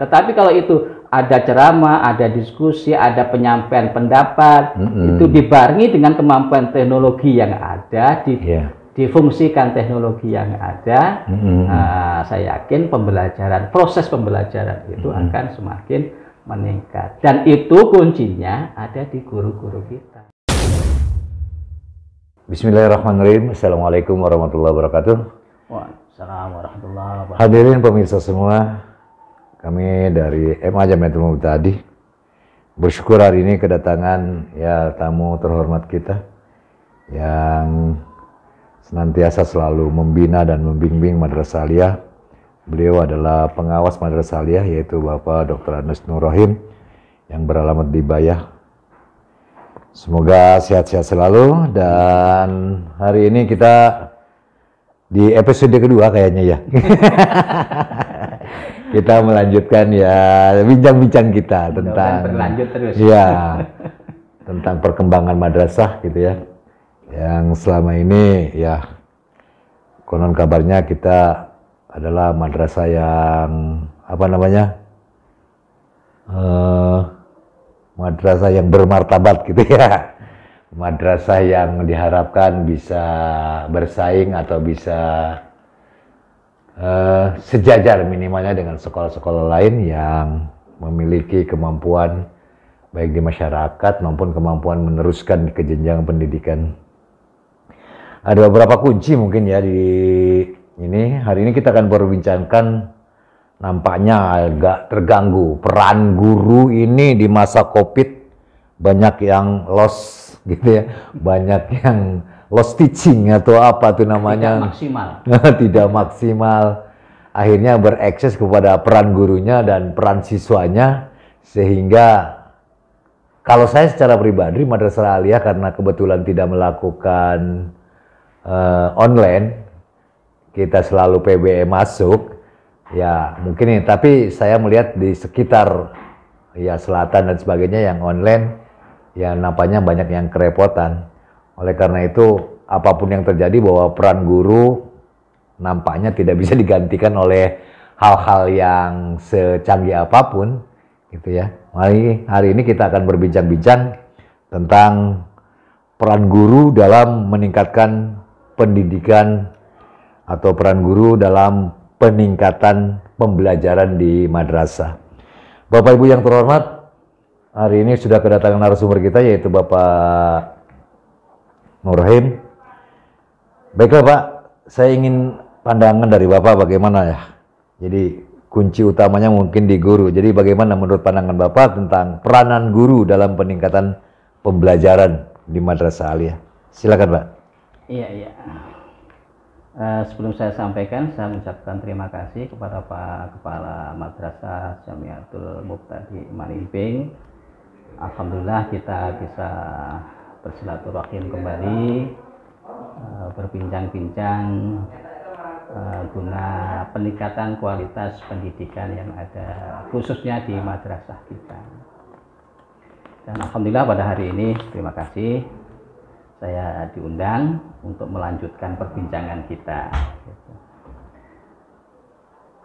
Tetapi kalau itu ada ceramah, ada diskusi, ada penyampaian pendapat, itu dibarengi dengan kemampuan teknologi yang ada, difungsikan teknologi yang ada, saya yakin proses pembelajaran itu akan semakin meningkat. Dan itu kuncinya ada di guru-guru kita. Bismillahirrahmanirrahim. Assalamualaikum warahmatullahi wabarakatuh. Waalaikumsalam warahmatullahi wabarakatuh. Hadirin pemirsa semua, kami dari MA Jamiatul Mubtadi bersyukur hari ini kedatangan tamu terhormat kita yang senantiasa selalu membina dan membimbing Madrasah Aliyah. Beliau adalah pengawas Madrasah Aliyah, yaitu Bapak Dr. Anus Nur Rahim yang beralamat di Bayah. Semoga sehat-sehat selalu, dan hari ini kita di episode kedua kayaknya ya. Kita melanjutkan bincang-bincang kita tentang berlanjut terus. Tentang perkembangan madrasah gitu ya. Yang selama ini konon kabarnya kita adalah madrasah yang madrasah yang bermartabat gitu ya. Madrasah yang diharapkan bisa bersaing atau bisa sejajar minimalnya dengan sekolah-sekolah lain yang memiliki kemampuan baik di masyarakat maupun kemampuan meneruskan ke jenjang pendidikan. Ada beberapa kunci mungkin ya di ini. Hari ini kita akan berbincangkan, nampaknya agak terganggu peran guru ini di masa COVID. Banyak yang lost gitu ya, banyak yang lost teaching atau apa tuh namanya, tidak maksimal. Akhirnya berekses kepada peran gurunya dan peran siswanya, sehingga kalau saya secara pribadi Madrasah Aliyah karena kebetulan tidak melakukan online, kita selalu PBM masuk ya mungkin ini, tapi saya melihat di sekitar selatan dan sebagainya yang online nampaknya banyak yang kerepotan. Oleh karena itu apapun yang terjadi, bahwa peran guru nampaknya tidak bisa digantikan oleh hal-hal yang secanggih apapun gitu ya. Hari ini kita akan berbincang-bincang tentang peran guru dalam meningkatkan pendidikan atau peran guru dalam peningkatan pembelajaran di madrasah. Bapak Ibu yang terhormat, hari ini sudah kedatangan narasumber kita, yaitu Bapak Nur Rahim. Baiklah Pak, saya ingin pandangan dari Bapak bagaimana ya. Jadi kunci utamanya mungkin di guru. Jadi bagaimana menurut pandangan Bapak tentang peranan guru dalam peningkatan pembelajaran di Madrasah Aliyah? Silakan Pak. Iya. Sebelum saya sampaikan, saya mengucapkan terima kasih kepada Pak Kepala Madrasah Jamiatul Mubtadi Malimping. Alhamdulillah kita bisa bersilaturahim kembali, berbincang-bincang guna peningkatan kualitas pendidikan yang ada khususnya di madrasah kita. Dan alhamdulillah pada hari ini terima kasih saya diundang untuk melanjutkan perbincangan kita.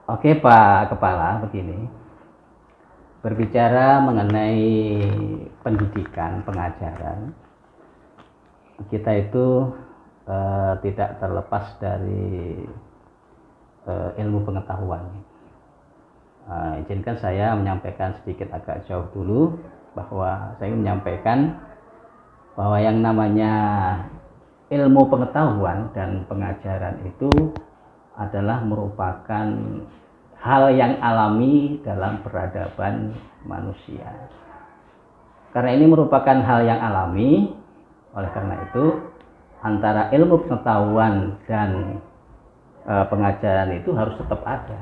Oke Pak Kepala, begini. Berbicara mengenai pendidikan, pengajaran, kita itu tidak terlepas dari ilmu pengetahuan. Izinkan saya menyampaikan sedikit agak jauh dulu, bahwa saya menyampaikan bahwa yang namanya ilmu pengetahuan dan pengajaran itu adalah merupakan hal yang alami dalam peradaban manusia. Karena ini merupakan hal yang alami, oleh karena itu antara ilmu pengetahuan dan pengajaran itu harus tetap ada,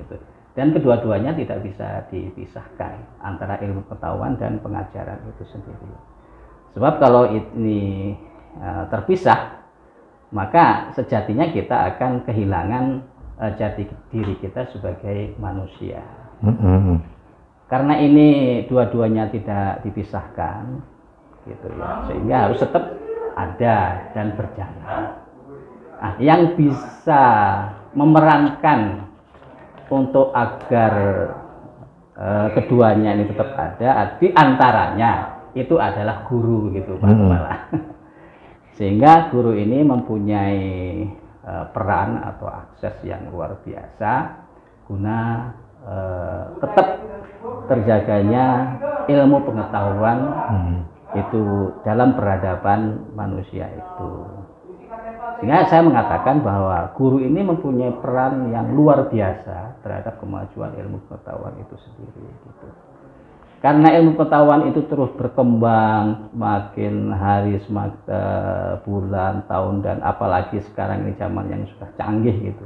gitu. Dan kedua-duanya tidak bisa dipisahkan antara ilmu pengetahuan dan pengajaran itu sendiri. Sebab kalau ini terpisah, maka sejatinya kita akan kehilangan jati diri kita sebagai manusia. Karena ini dua-duanya tidak dipisahkan, gitu ya, sehingga harus tetap ada dan berjalan. Nah, yang bisa memerankan untuk agar keduanya ini tetap ada, di antaranya itu adalah guru gitu Pak Kepala. Sehingga guru ini mempunyai peran atau akses yang luar biasa guna tetap terjaganya ilmu pengetahuan itu dalam peradaban manusia itu. Sehingga saya mengatakan bahwa guru ini mempunyai peran yang luar biasa terhadap kemajuan ilmu pengetahuan itu sendiri gitu. Karena ilmu pengetahuan itu terus berkembang makin hari, semakin bulan, tahun, dan apalagi sekarang ini zaman yang sudah canggih gitu.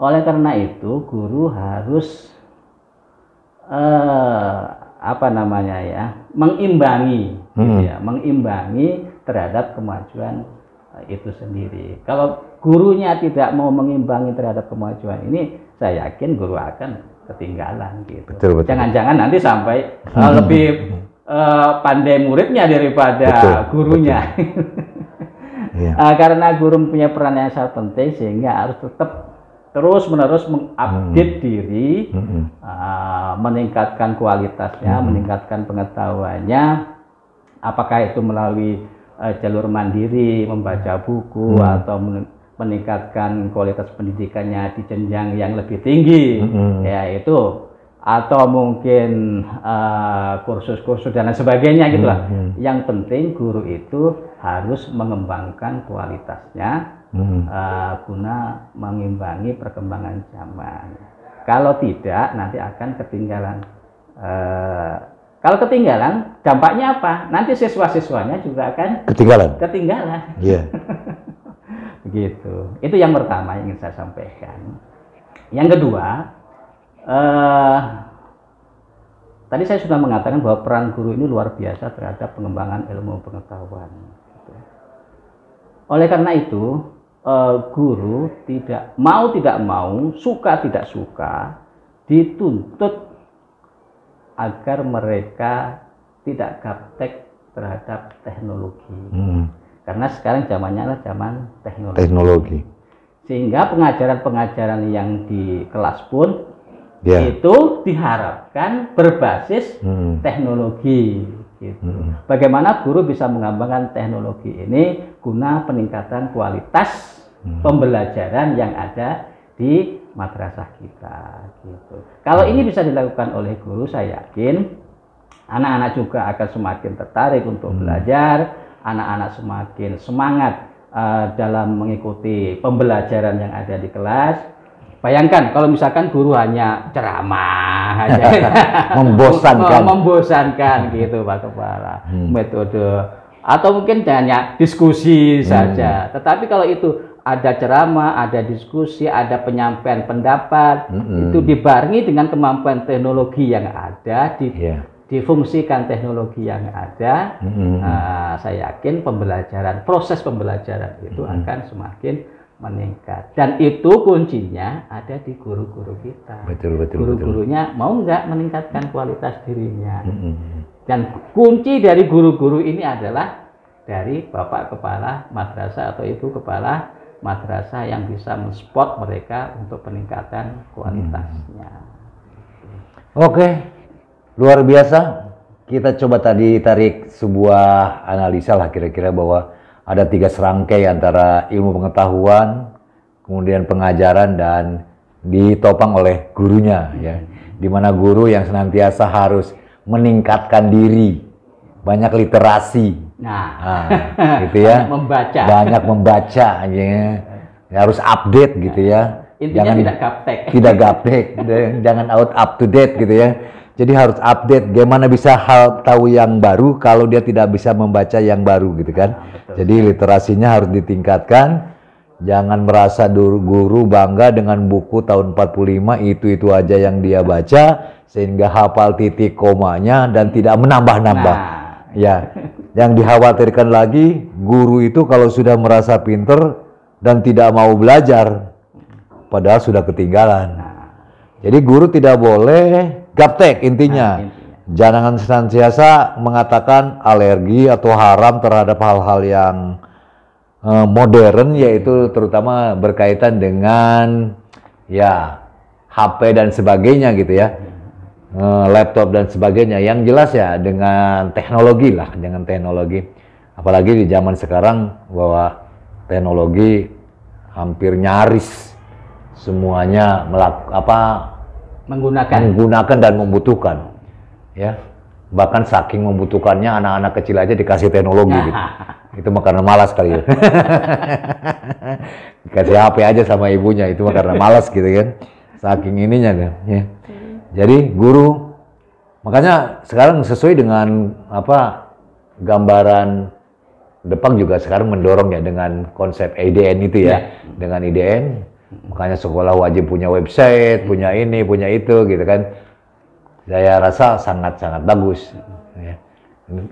Oleh karena itu guru harus mengimbangi gitu ya, mengimbangi terhadap kemajuan itu sendiri. Kalau gurunya tidak mau mengimbangi terhadap kemajuan ini, saya yakin guru akan ketinggalan gitu. Jangan-jangan nanti sampai lebih pandai muridnya daripada gurunya. Karena guru punya peran yang sangat penting, sehingga harus tetap terus-menerus mengupdate diri, meningkatkan kualitasnya, meningkatkan pengetahuannya, apakah itu melalui jalur mandiri, membaca buku, atau meningkatkan kualitas pendidikannya di jenjang yang lebih tinggi, yaitu atau mungkin kursus-kursus dan lain sebagainya gitulah. Yang penting guru itu harus mengembangkan kualitasnya guna mengimbangi perkembangan zaman. Kalau tidak, nanti akan ketinggalan. Kalau ketinggalan, dampaknya apa? Nanti siswa-siswanya juga akan ketinggalan. Iya. Begitu. Itu yang pertama yang ingin saya sampaikan. Yang kedua, tadi saya sudah mengatakan bahwa peran guru ini luar biasa terhadap pengembangan ilmu pengetahuan. Oleh karena itu, guru tidak mau, suka tidak suka, dituntut agar mereka tidak gaptek terhadap teknologi. Karena sekarang zamannya adalah zaman teknologi. Sehingga pengajaran-pengajaran yang di kelas pun itu diharapkan berbasis teknologi. Gitu. Bagaimana guru bisa mengembangkan teknologi ini guna peningkatan kualitas pembelajaran yang ada di madrasah kita gitu. Kalau ini bisa dilakukan oleh guru, saya yakin anak-anak juga akan semakin tertarik untuk belajar, anak-anak semakin semangat dalam mengikuti pembelajaran yang ada di kelas. Bayangkan kalau misalkan guru hanya ceramah aja, membosankan gitu Pak Kepala, metode atau mungkin hanya diskusi saja. Tetapi kalau itu ada ceramah, ada diskusi, ada penyampaian pendapat, itu dibarengi dengan kemampuan teknologi yang ada, difungsikan teknologi yang ada, saya yakin proses pembelajaran itu akan semakin meningkat. Dan itu kuncinya ada di guru-guru kita. Guru-gurunya mau nggak meningkatkan kualitas dirinya. Dan kunci dari guru-guru ini adalah dari Bapak Kepala Madrasah atau Ibu Kepala Madrasah yang bisa mensupport mereka untuk peningkatan kualitasnya. Oke, luar biasa. Kita coba tadi tarik sebuah analisa lah kira-kira bahwa ada 3 serangkai antara ilmu pengetahuan, kemudian pengajaran, dan ditopang oleh gurunya, ya. Di mana guru yang senantiasa harus meningkatkan diri, banyak literasi, gitu ya, banyak membaca, ya. Harus update gitu ya. Intinya tidak gaptek, jangan up to date gitu ya. Jadi harus update, gimana bisa tahu yang baru kalau dia tidak bisa membaca yang baru gitu kan. Jadi literasinya harus ditingkatkan. Jangan merasa guru bangga dengan buku tahun 45 itu aja yang dia baca sehingga hafal titik komanya dan tidak menambah-nambah. Ya, yang dikhawatirkan lagi guru itu kalau sudah merasa pinter dan tidak mau belajar padahal sudah ketinggalan. Jadi guru tidak boleh gaptek intinya. Jangan senantiasa mengatakan alergi atau haram terhadap hal-hal yang modern, yaitu terutama berkaitan dengan ya HP dan sebagainya gitu ya. laptop dan sebagainya. Yang jelas ya dengan teknologi lah, dengan teknologi. Apalagi di zaman sekarang bahwa teknologi hampir nyaris semuanya menggunakan dan membutuhkan, ya. Bahkan saking membutuhkannya anak-anak kecil aja dikasih teknologi gitu. Itu mah karena malas kali ya. Dikasih HP aja sama ibunya, itu mah karena malas gitu kan. Saking ininya kan, ya. Jadi guru, makanya sekarang sesuai dengan gambaran Jepang juga sekarang mendorong ya dengan konsep IDN itu ya. Dengan IDN, makanya sekolah wajib punya website, punya ini, punya itu gitu kan. Saya rasa sangat-sangat bagus ya,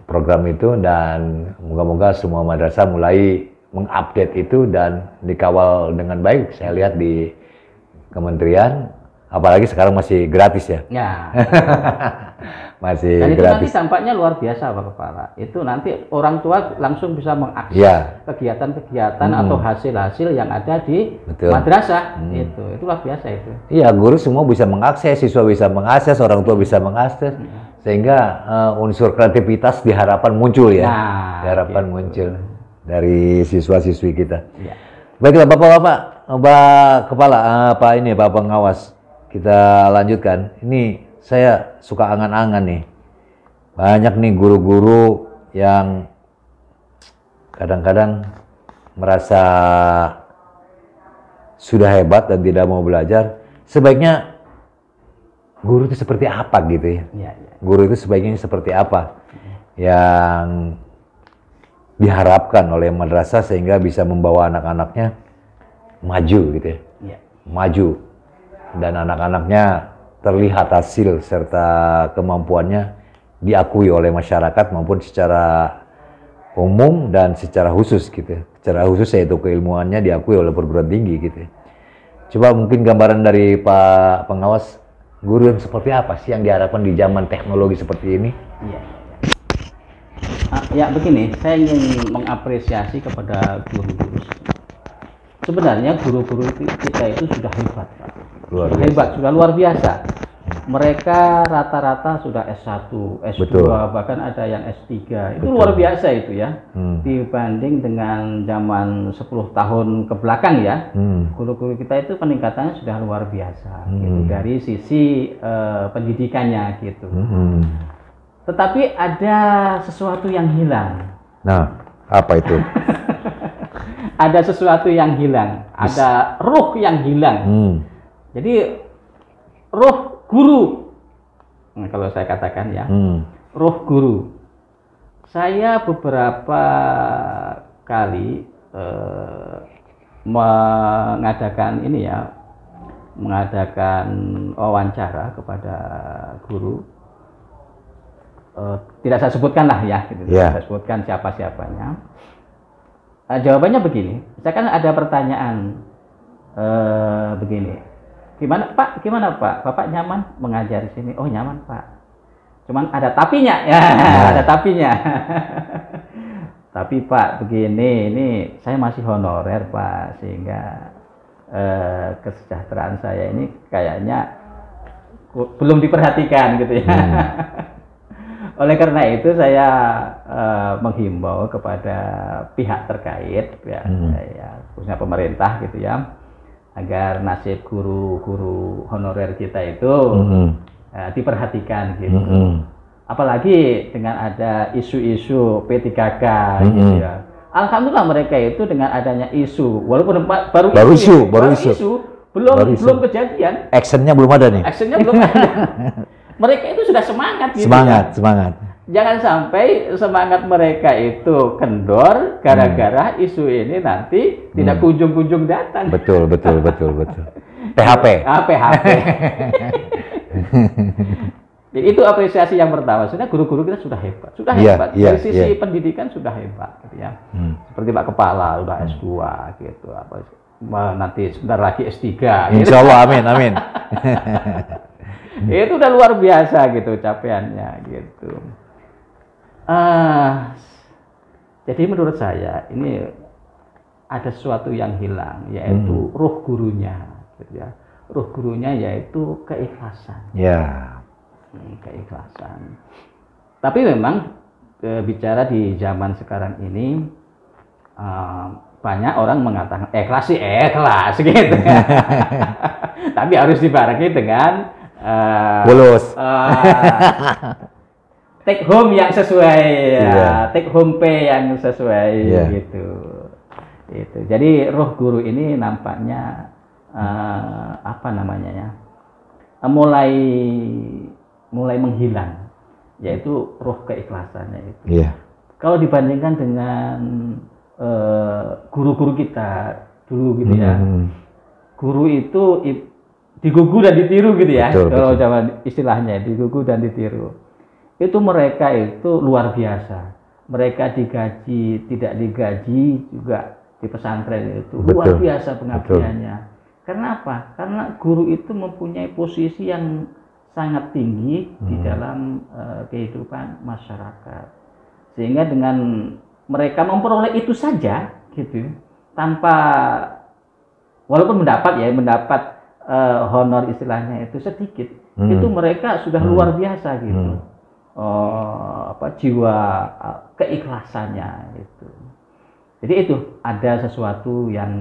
program itu, dan moga-moga semua madrasah mulai mengupdate itu dan dikawal dengan baik. Saya lihat di kementerian, apalagi sekarang masih gratis ya. Masih dan itu gratis. nanti dampaknya luar biasa Pak Kepala. Itu nanti orang tua langsung bisa mengakses kegiatan-kegiatan atau hasil-hasil yang ada di madrasah. Itu luar biasa itu. Iya, guru semua bisa mengakses, siswa bisa mengakses, orang tua bisa mengakses, sehingga unsur kreativitas diharapkan muncul ya. Diharapkan muncul dari siswa-siswi kita. Baiklah Bapak-bapak, Pak Kepala, Pak Pengawas, kita lanjutkan. Ini saya suka angan-angan nih. Banyak nih guru-guru yang kadang-kadang merasa sudah hebat dan tidak mau belajar. Sebaiknya guru itu seperti apa gitu ya? Guru itu sebaiknya seperti apa yang diharapkan oleh madrasah sehingga bisa membawa anak-anaknya maju gitu ya? Maju. Dan anak-anaknya terlihat hasil serta kemampuannya diakui oleh masyarakat maupun secara umum dan secara khusus gitu. Secara khusus yaitu keilmuannya diakui oleh perguruan tinggi gitu. Coba mungkin gambaran dari Pak Pengawas, guru yang seperti apa sih yang diharapkan di zaman teknologi seperti ini? Ya begini, saya ingin mengapresiasi kepada guru-guru. Sebenarnya guru-guru kita itu sudah hebat, Pak. Sudah luar biasa. Mereka rata-rata sudah S1, S2, bahkan ada yang S3. Itu luar biasa itu ya. Dibanding dengan zaman 10 tahun ke belakang ya. Guru-guru kita itu peningkatannya sudah luar biasa gitu, dari sisi pendidikannya gitu. Tetapi ada sesuatu yang hilang. Nah, apa itu? Ada sesuatu yang hilang, ada ruh yang hilang. Jadi ruh guru, kalau saya katakan ya, ruh guru. Saya beberapa kali mengadakan wawancara kepada guru. Tidak saya sebutkan lah ya, gitu. Saya sebutkan siapa-siapanya. Jawabannya begini, misalkan ada pertanyaan begini. Gimana Pak? Bapak nyaman mengajar di sini? Oh nyaman Pak. Cuman ada tapinya ya, ada tapinya. Tapi Pak begini, ini saya masih honorer Pak, sehingga kesejahteraan saya ini kayaknya belum diperhatikan gitu ya. Oleh karena itu saya menghimbau kepada pihak terkait ya, khususnya pemerintah gitu ya, agar nasib guru-guru honorer kita itu diperhatikan gitu. Apalagi dengan ada isu-isu P3K gitu ya. Alhamdulillah mereka itu dengan adanya isu, walaupun baru isu, belum kejadian. Actionnya belum ada nih. Actionnya belum ada. Mereka itu sudah semangat gitu. Semangat. Jangan sampai semangat mereka itu kendor gara-gara isu ini nanti tidak kunjung-kunjung datang. Betul. PHP. Jadi itu apresiasi yang pertama. Sebenarnya guru-guru kita sudah hebat. Dari sisi pendidikan sudah hebat gitu ya. Seperti Pak Kepala udah S2 gitu. Nanti sebentar lagi S3 gitu. Insya Allah, amin. Itu udah luar biasa gitu capaiannya gitu. Jadi menurut saya ini ada sesuatu yang hilang, yaitu ruh gurunya gitu ya. Ruh gurunya yaitu keikhlasan. keikhlasan. Tapi memang bicara di zaman sekarang ini banyak orang mengatakan ikhlas sih ikhlas gitu. Tapi harus dibarengi dengan bolos. Take home yang sesuai, take home pay yang sesuai gitu. Itu. Jadi roh guru ini nampaknya mulai menghilang, yaitu roh keikhlasannya itu. Kalau dibandingkan dengan guru-guru kita dulu gitu ya, guru itu digugu dan ditiru gitu ya. Kalau zaman istilahnya digugu dan ditiru. Itu mereka itu luar biasa. Mereka digaji, tidak digaji juga di pesantren itu luar biasa pengabdiannya. Karena apa? Karena guru itu mempunyai posisi yang sangat tinggi di dalam kehidupan masyarakat. Sehingga dengan mereka memperoleh itu saja gitu, tanpa walaupun mendapat honor istilahnya itu sedikit, itu mereka sudah luar biasa gitu. Jiwa keikhlasannya itu. Jadi itu ada sesuatu yang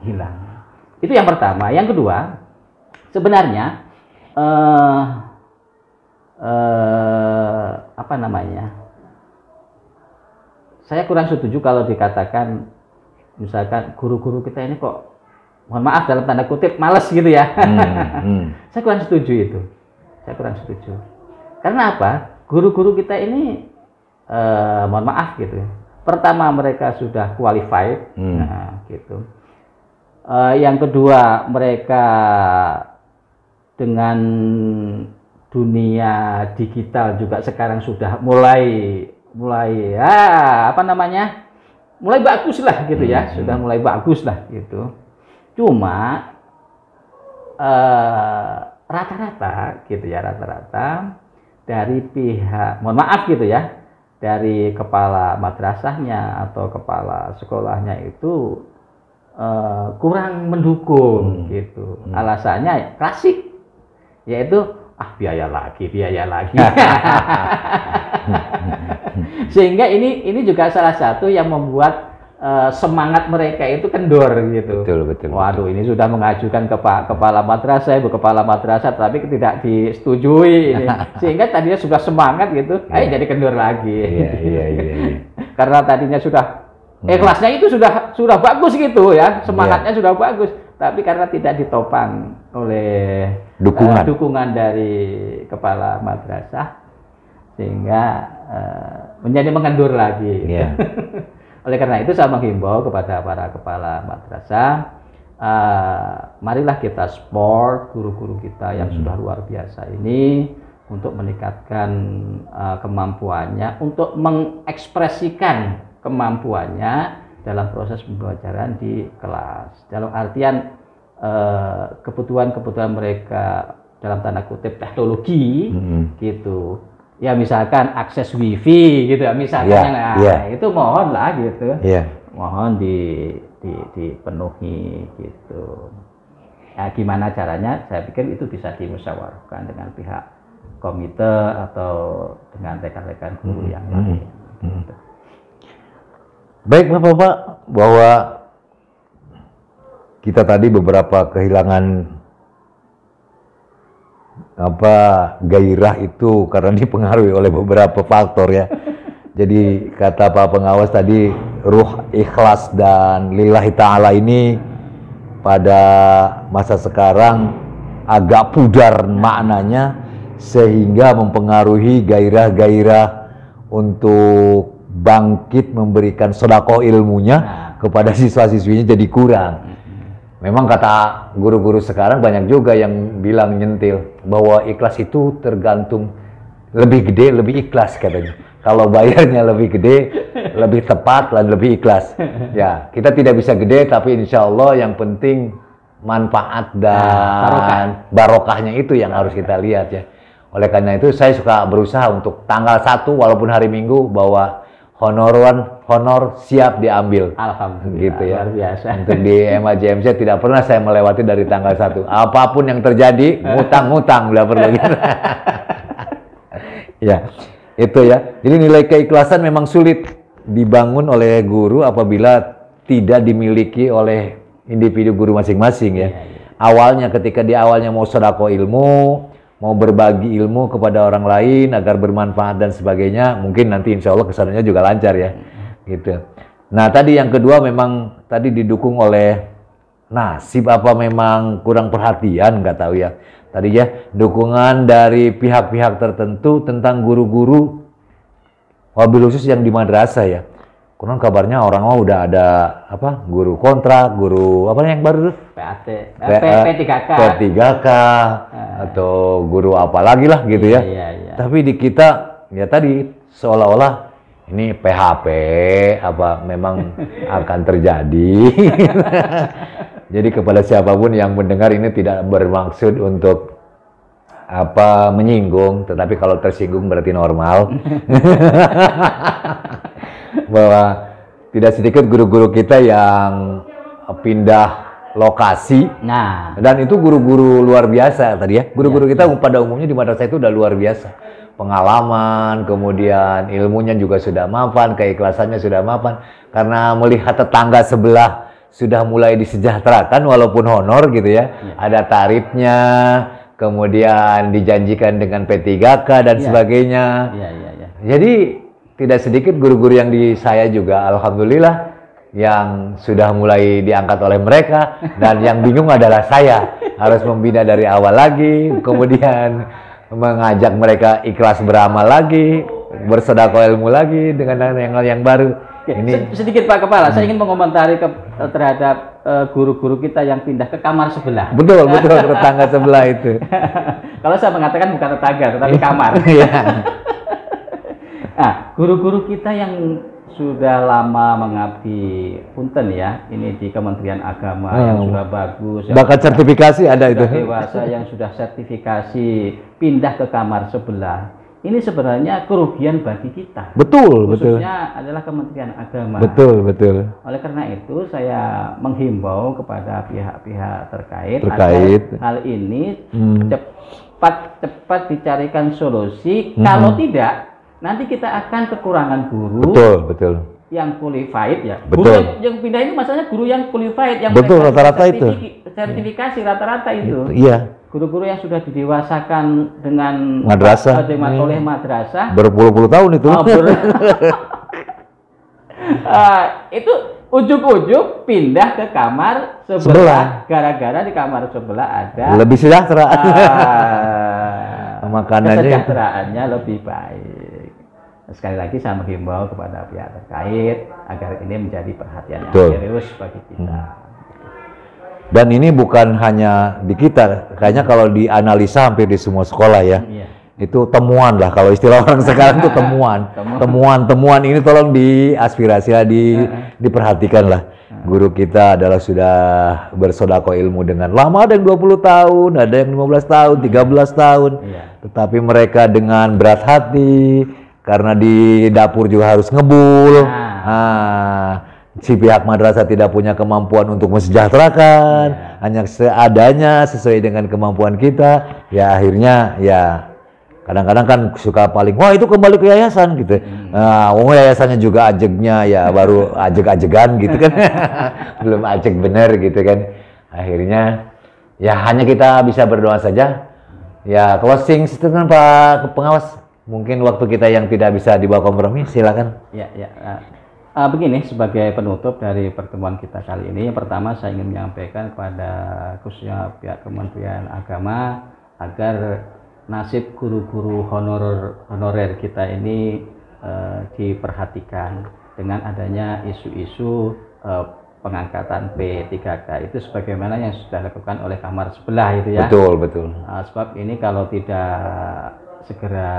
hilang. Itu yang pertama. Yang kedua, sebenarnya saya kurang setuju kalau dikatakan misalkan guru-guru kita ini kok, mohon maaf dalam tanda kutip, malas gitu ya. Saya kurang setuju itu. Saya kurang setuju. Karena apa? Guru-guru kita ini mohon maaf gitu ya. Pertama mereka sudah qualified, gitu. Yang kedua mereka dengan dunia digital juga sekarang sudah mulai bagus lah gitu ya, sudah mulai bagus lah gitu. Cuma rata-rata gitu ya, rata-rata dari pihak, mohon maaf gitu ya, dari kepala madrasahnya atau kepala sekolahnya itu kurang mendukung gitu. Alasannya klasik, yaitu biaya lagi. Sehingga ini juga salah satu yang membuat semangat mereka itu kendor gitu. Betul. Waduh, ini sudah mengajukan ke Pak Kepala Madrasah, Ibu Kepala Madrasah, tapi tidak disetujui ini. Sehingga tadinya sudah semangat gitu, jadi kendor lagi. Iya. Karena tadinya sudah ikhlasnya itu sudah bagus gitu ya, semangatnya sudah bagus, tapi karena tidak ditopang oleh dukungan dari Kepala Madrasah, sehingga menjadi mengendur lagi. Oleh karena itu saya menghimbau kepada para kepala madrasah, marilah kita support guru-guru kita yang sudah luar biasa ini untuk meningkatkan kemampuannya, untuk mengekspresikan kemampuannya dalam proses pembelajaran di kelas. Dalam artian kebutuhan mereka dalam tanda kutip teknologi gitu. Ya misalkan akses wifi gitu ya, misalkan itu mohonlah gitu, mohon dipenuhi gitu. Ya, gimana caranya? Saya pikir itu bisa dimusyawarahkan dengan pihak komite atau dengan rekan-rekan guru yang lain. Gitu. Baik Bapak, bahwa kita tadi beberapa kehilangan gairah itu karena dipengaruhi oleh beberapa faktor ya. Jadi kata Pak Pengawas tadi, ruh ikhlas dan lillahi ta'ala ini pada masa sekarang agak pudar maknanya, sehingga mempengaruhi gairah-gairah untuk bangkit memberikan sedekah ilmunya kepada siswa-siswinya jadi kurang. Memang kata guru-guru sekarang banyak juga yang bilang nyentil bahwa ikhlas itu tergantung, lebih gede lebih ikhlas katanya. Kalau bayarnya lebih gede, lebih tepat dan lebih ikhlas. Ya, kita tidak bisa gede, tapi insya Allah yang penting manfaat dan barokahnya itu yang harus kita lihat ya. Oleh karena itu saya suka berusaha untuk tanggal 1 walaupun hari Minggu bahwa honor siap diambil. Alhamdulillah, gitu ya. luar biasa. Untuk di MAJMC tidak pernah saya melewati dari tanggal 1. Apapun yang terjadi, ngutang udah perlu gitu. Ya, itu ya. Jadi nilai keikhlasan memang sulit dibangun oleh guru apabila tidak dimiliki oleh individu guru masing-masing ya. Awalnya ketika di awalnya mau sedekah ilmu, mau berbagi ilmu kepada orang lain agar bermanfaat dan sebagainya, mungkin nanti insya Allah kesannya juga lancar ya. Gitu. Nah tadi yang kedua memang tadi didukung oleh nasib apa memang kurang perhatian, nggak tahu ya. Tadi ya dukungan dari pihak-pihak tertentu tentang guru-guru, wabil khusus yang di madrasah ya. Konon kabarnya orang mah udah ada apa guru kontrak, guru apa yang baru PAT, P3K, P3K atau guru apa lagi lah gitu ya. Tapi di kita ya tadi seolah-olah ini PHP apa memang akan terjadi. Jadi kepada siapapun yang mendengar ini tidak bermaksud untuk apa menyinggung, tetapi kalau tersinggung berarti normal. Bahwa tidak sedikit guru-guru kita yang pindah lokasi. Nah, dan itu guru-guru luar biasa tadi ya. Guru-guru kita pada umumnya di madrasah itu udah luar biasa. Pengalaman, kemudian ilmunya juga sudah mapan, keikhlasannya sudah mapan. Karena melihat tetangga sebelah sudah mulai disejahterakan walaupun honor gitu ya. Ada tarifnya, kemudian dijanjikan dengan P3K dan sebagainya. Jadi tidak sedikit guru-guru yang di saya juga alhamdulillah yang sudah mulai diangkat oleh mereka, dan yang bingung adalah saya harus membina dari awal lagi, kemudian mengajak mereka ikhlas beramal lagi, bersedekah ilmu lagi dengan yang baru. Ini sedikit Pak Kepala, saya ingin mengomentari terhadap guru-guru kita yang pindah ke kamar sebelah. Betul, tetangga sebelah itu. Kalau saya mengatakan bukan tetangga, tetapi kamar. Nah, guru-guru kita yang sudah lama mengabdi punten ya, ini di Kementerian Agama yang sudah bagus, bakat sertifikasi ada itu. Dewasa yang sudah sertifikasi pindah ke kamar sebelah. Ini sebenarnya kerugian bagi kita. Betul, khususnya adalah Kementerian Agama. Betul. Oleh karena itu saya menghimbau kepada pihak-pihak terkait agar hal ini cepat dicarikan solusi. Kalau tidak, nanti kita akan kekurangan guru. Betul. Yang qualified ya. Betul. Guru yang pindah ini masalahnya guru yang qualified, yang rata-rata itu. Sertifikasi rata-rata itu. Iya. Guru-guru yang sudah didewasakan dengan madrasah oleh madrasah berpuluh-puluh tahun itu. Itu ujug-ujug pindah ke kamar sebelah. Gara-gara di kamar sebelah ada lebih sejahtera. Makanannya kesejahteraannya lebih baik. Sekali lagi saya menghimbau kepada pihak terkait agar ini menjadi perhatian yang serius bagi kita. Dan ini bukan hanya di kita, kayaknya kalau dianalisa hampir di semua sekolah ya. Itu temuan lah, kalau istilah orang sekarang itu temuan ini tolong diaspirasi lah, diperhatikan lah. Guru kita adalah sudah bersedekah ilmu dengan lama, ada yang 20 tahun, ada yang 15 tahun, 13 tahun. Tetapi mereka dengan berat hati, karena di dapur juga harus ngebul. Si pihak madrasah tidak punya kemampuan untuk mensejahterakan, hanya seadanya sesuai dengan kemampuan kita. Ya akhirnya ya kadang-kadang kan suka paling, wah itu kembali ke yayasan gitu. Yayasannya juga ajegnya ya baru ajeg-ajegan gitu kan. Belum ajeg bener gitu kan. Akhirnya ya hanya kita bisa berdoa saja. Ya closing statement Pak Pengawas. Mungkin waktu kita yang tidak bisa dibawa kompromi, silakan. Begini, sebagai penutup dari pertemuan kita kali ini, yang pertama saya ingin menyampaikan kepada khususnya pihak Kementerian Agama agar nasib guru-guru honorer kita ini diperhatikan dengan adanya isu-isu pengangkatan P3K itu sebagaimana yang sudah dilakukan oleh kamar sebelah itu ya. Betul. Sebab ini kalau tidak segera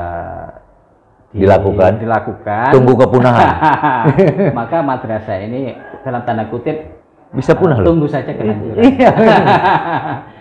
dilakukan, tunggu kepunahan. Maka madrasah ini dalam tanda kutip bisa punah. Tunggu saja kehancuran.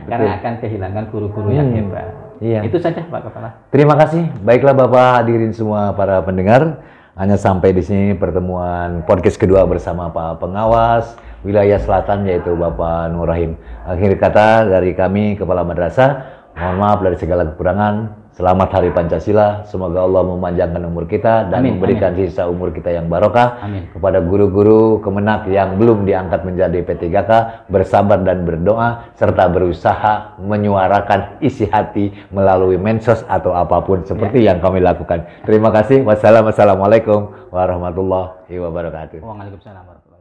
Karena akan kehilangan guru-guru yang hebat. Itu saja Pak Kepala. Terima kasih. Baiklah Bapak, hadirin semua para pendengar. Hanya sampai di sini pertemuan podcast kedua bersama Pak Pengawas Wilayah Selatan, yaitu Bapak Nur Rahim. Akhir kata dari kami Kepala Madrasah, Mohon maaf dari segala kekurangan. Selamat Hari Pancasila. Semoga Allah memanjangkan umur kita dan memberikan sisa umur kita yang barokah. Kepada guru-guru Kemenak yang belum diangkat menjadi P3K, bersabar dan berdoa serta berusaha menyuarakan isi hati melalui medsos atau apapun seperti yang kami lakukan. Terima kasih. Wassalamualaikum warahmatullahi wabarakatuh. Waalaikumsalam warahmatullahi wabarakatuh.